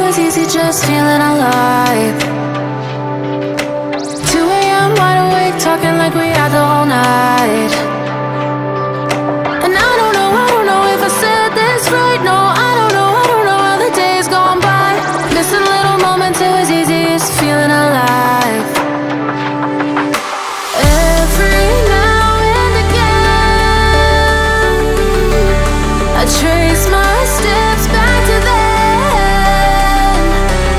was easy, just feeling alive. 2 a.m. wide awake, talking like we had the whole night. And I don't know if I said this right. No, I don't know how the days gone by. Missing little moments, it was easy, just feeling alive. Every now and again, I trace my steps back to then.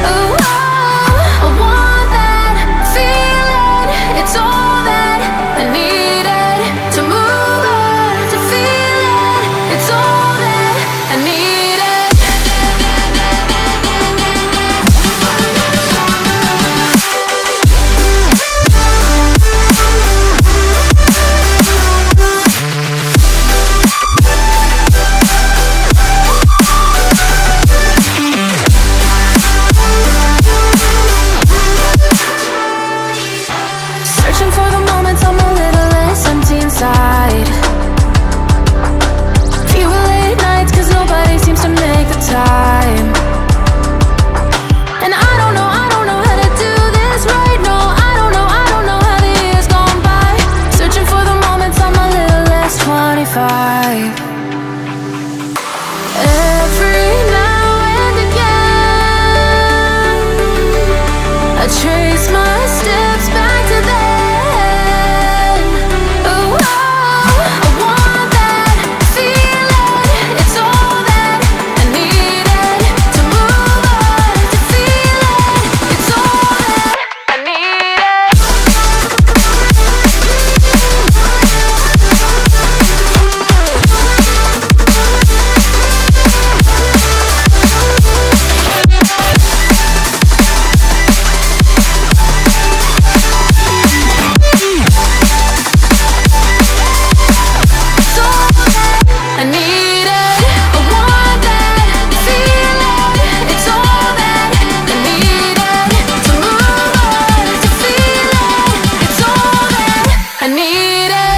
Oh, I want that feeling. It's all that I needed to move on, to feel it. It's all that I needed. Searching for the moments I'm a little less empty inside. Fewer late nights, cause nobody seems to make the time. And I don't know how to do this right. No, I don't know how the years gone by. Searching for the moments I'm a little less 25. Every now and again, I trace my steps back to then. Oh, I want that feeling. It's all that I needed to move on, to feel it. It's all that I needed. It's all that I needed. I want that feeling. It's all that I needed to move on, to feel it. It's all that I needed.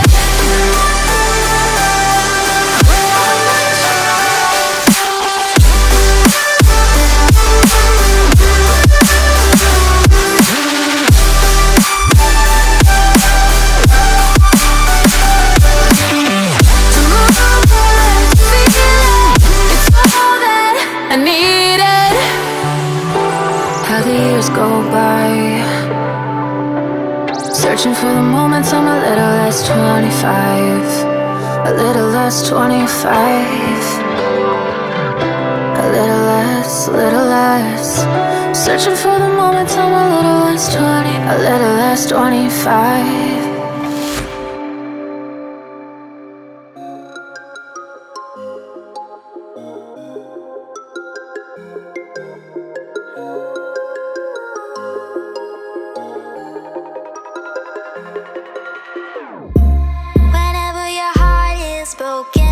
To move on, to feel it. It's all that I needed. How the years go by, searching for the moments I'm a little less 25. A little less 25. A little less, little less. Searching for the moments I'm a little less 20. A little less 25. Whenever your heart is broken,